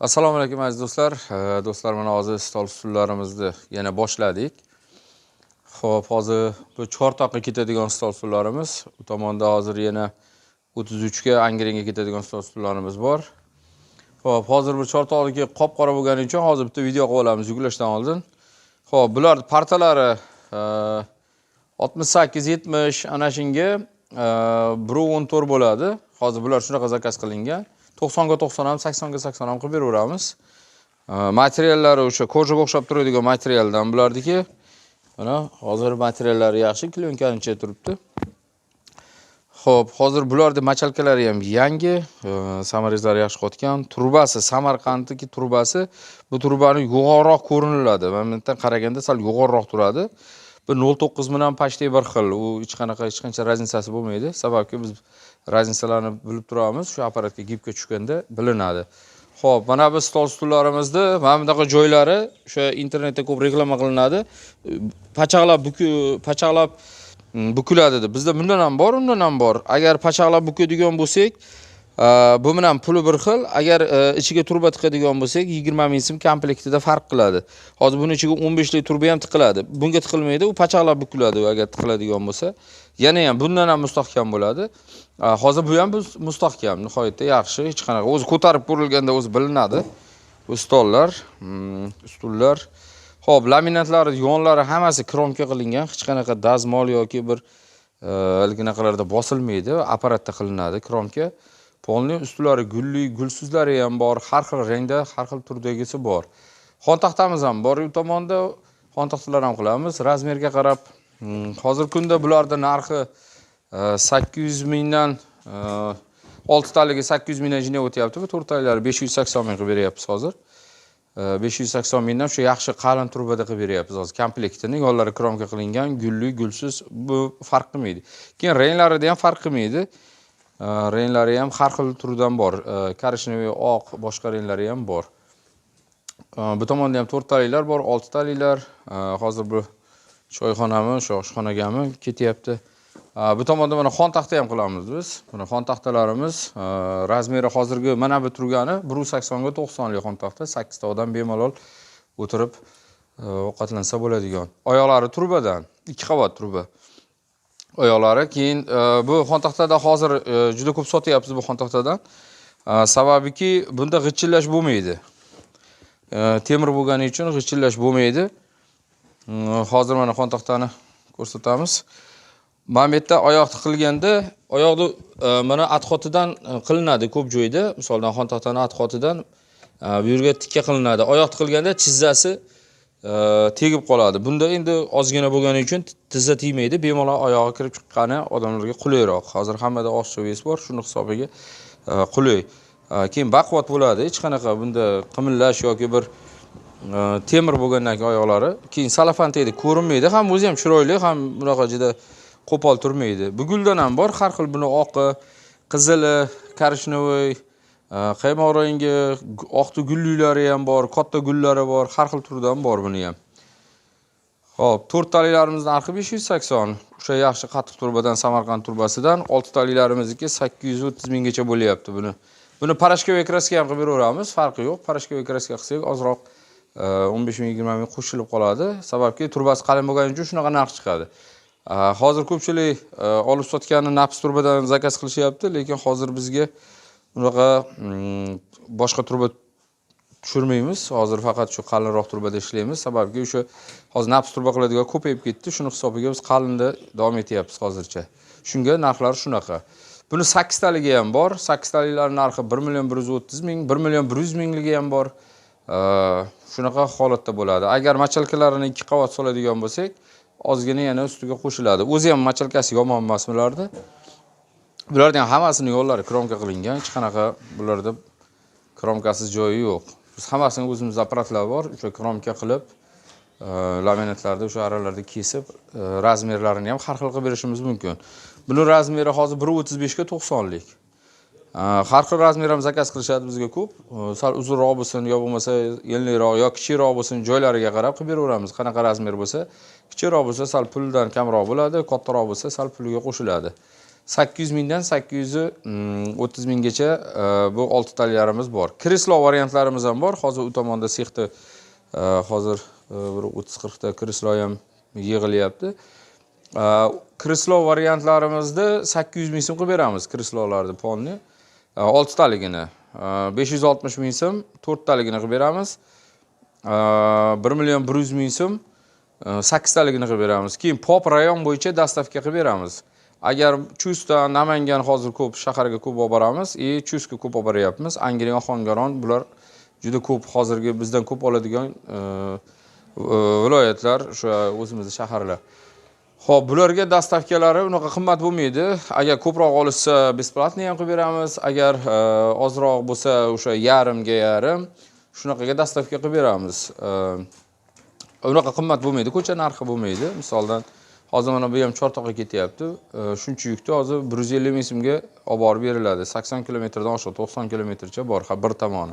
Assalomu alaykum aziz do'stlar. Do'stlar, mana hozir stol stullarimizni yana boshladik. Xo'p, hozir bu chortoqqa ketadigan stol stullarimiz. Bu tomonda hozir yana 33 ga Angrenga ketadigan stol stullarimiz bor. Xo'p, hozir bu chortoqniki qop-qora bo'lgani uchun hozir bitta video qilib olamiz yuklashdan oldin. Xo'p, bular partalari 68-70 ana shunga 1.14 bo'ladi. Hozir bular shunaqa zakaz qilingan. 90 ga 90 ham, 80 ga 80 ham qilib beraveramiz. Materiallari o'sha kojaga o'xshab turadigan materialdan bulardiki. Mana hozir materiallari yaxshi, klyonkanicha turibdi. Xo'p, hozir bularda machalkalari ham yangi, samarezlari yaxshi qotgan. Turbasi Samarqandniki turbasi. Bu turbani yo'g'onroq ko'riniladi. Mana bundan qaraganda sal yo'g'onroq turadi. Bu 09 bilan pashti bir xil. U hech qancha razницasi bo'lmaydi. Sababki biz raznisalarni bilib turamiz. Shu apparatga gibga tushganda bilinadi. Xo'p, mana bu stol stullarimizni mana bunaqa joylari o'sha internetda ko'p reklama qilinadi. Pachaqlab bukiladi deb. Bizda bundan ham bor, undan ham bor. Agar pachaqlab bukadigan bo'lsak, bu bilan puli bir xil. Agar ichiga turba tiqadigan bo'lsak, 20 ming so'm komplektida farq qiladi. Hozir buning ichiga 15 lik turba ham tiqiladi. Bunga tiqilmaydi, u pachaqlab bukiladi agar tiqiladigan bo'lsa. Yana ham bundan ham mustahkam bo'ladi. Hozir bu ham mustahkam, nihoyatda yaxshi, hech qanaqa o'zi ko'tarib ko'rilganda o'zi bilinadi. Bu stollar, stullar. Xo'p, laminatlari, yonlari hammasi kromka qilingan, hech qanaqa dazmol yoki bir haligi bosilmaydi, apparatda qilinadi kromka. Polni ustlari gulli, gulsizlari ham bor, har xil rangda, har xil turdagisi bor. Xon taxtamiz ham bor, u tomonda xon taxtalar ham qilamiz, razmerga qarab. Hozir kunda bularda narxi 800 mingdan 6 taligi 800 mingdan jina o'tyapti. Bu 4 taliklari 580 ming qilib beryapmiz hozir. 580 mingdan shu yaxshi qalin turbada qilib beryapmiz hozir komplektini. Yo'llari kromka qilingan, gulli, gulsiz, bu farq qilmaydi. Keyin ranglarida ham farq qilmaydi. Ranglari ham har xil turdan bor. Korishnoy, oq, boshqa ranglari ham bor. Bu tomonda ham 4 taliklar bor, 6 taliklar. Hozir bu choyxonami, oshxonagami ketyapti. Bu tomonda mana xon taxta ham qilamiz biz. Mana xon taxtalarimiz razmeri hozirgi mana bu turgani 180 ga 90 lik xon taxta, 8 ta odam bemalol o'tirib ovqatlansa bo'ladigan. Oyoqlari turbadan, 2 qavat turba. Oyoqlari. Keyin bu xon taxtada hozir juda ko'p sotyapmiz bu xon taxtadan. Sababiki bunda g'ichillash bo'lmaydi. Temir bo'lgani uchun g'ichillash bo'lmaydi. Hozir mana xon taxtani ko'rsatamiz. Mana bu yerda oyoq tiqilganda, oyoqni mana atxotidan qilinadi ko'p joyda. Masalan, xon taxtani atxotidan bu yerga tikka qilinadi. Oyoq tiqilganda tizzasi tegib qoladi. Bunda endi ozgina bo'lgani uchun tizza tegmaydi. Bemalol oyog'i kirib chiqqani odamlarga qulayroq. Hozir hammada oshchovis bor, shuni hisobiga qulay. Keyin baquvvat bo'ladi. Hech qanaqa bunda qimillash yoki bir temir bo'lgandan keyin oyoqlari, keyin salafan tegdi, ko'rinmaydi. Ham o'zi ham chiroyli, ham bunaqa juda qo'pol turmaydi. Bu guldan ham bor, har xil buni oqi, qizili, korishnoy, qaymoq rangi, oqti gullilari ham bor, katta gullari bor, har xil turdan bor buni ham. Xo'p, 4 taliklarimizning narxi 580. O'sha yaxshi qattiq turbadan, Samarqand turbasidan 6 taliklarimizga 830 minggacha bo'lyapti buni. Buni parashkovoy kraska ham qilib beraveramiz, farqi yo'q. Parashkovoy kraska qilsak ozroq 15 ming 20 ming qo'shilib qoladi. Sababki turbasi qalin bo'lgani uchun shunaqa narx chiqadi. Hozir ko'pchilik olib sotganini nafs turbadan zakaz qilishyapti, lekin hozir bizga bunaqa boshqa turba tushirmaymiz. Hozir faqat shu qalinroq turbada ishlaymiz. Sababki o'sha hozir nafs turba qiladigan ko'payib ketdi. Shuni hisobiga biz qalinda davom etyapmiz hozircha. Shunga narxlar shunaqa. Buni 8 taligi ham bor. 8 taliklarning narxi 1 million 130 ming, 1 million 100 mingligi ham bor. Shunaqa holatda bo'ladi. Agar machalkalarini 2 qavat soladigan bo'lsak, ozgina yana ustiga qo'shiladi. O'zi ham machalkasi yomon emas bularda. Bularning ham hammasini yo'llari kromka qilingan, hech qanaqa bularda kromkasiz joyi yo'q. Biz hammasini o'zimizda apparatlar bor, o'sha kromka qilib, laminatlarda o'sha aralarda kesib, razmerlarini ham har xil qilib berishimiz mumkin. Buning razmeri hozir 1.35 ga 90 lik. Har xil razmer ham zakaz qilishadi bizga ko'p. Sal uzunroq bo'lsin, yo bo'lmasa yengilroq yo kichikroq bo'lsin, joylariga qarab qilib beraveramiz. Qanaqa razmer bo'lsa, kichikroq bo'lsa sal puldan kamroq bo'ladi, kattaroq bo'lsa sal puliga qo'shiladi. 800 mingdan 830 minggacha bu 6 talarimiz bor. Kreslo variantlarimiz ham bor. Hozir u tomonda sexda hozir bir 30-40 ta kreslo ham yig'ilyapti. Kreslo variantlarimizda 800 ming so'm qilib beramiz kreslolarni polni. 6 taligini 560 ming so'm 4 taligini qilib beramiz. 1 million 100 ming so'm 8 taligini qilib beramiz. Keyin pop rayon bo'yicha dastavka qilib beramiz. Agar Chustda, Namangan hozir ko'p shaharga ko'p olib boramiz, Chustga ko'p olib boryapmiz. Angren, Ohangaron bular juda ko'p hozirgi bizdan ko'p oladigan viloyatlar, o'sha o'zimizning shaharlar. Xo'p, bularga dastavkalari unaqa qimmat bo'lmaydi. Agar ko'proq olishsa, besplatniy ham qilib beramiz. Agar ozroq bo'lsa, o'sha yarimga yarim shunaqaga dastavka qilib beramiz. Unaqa qimmat bo'lmaydi, ko'cha narxi bo'lmaydi. Misoldan hozir mana bu ham Chortoqqa ketyapti. Shuncha yukni hozir 150 ming so'mga olib borib beriladi. 80 kilometrdan oshiq, 90 kilometrcha bor, bir tomoni.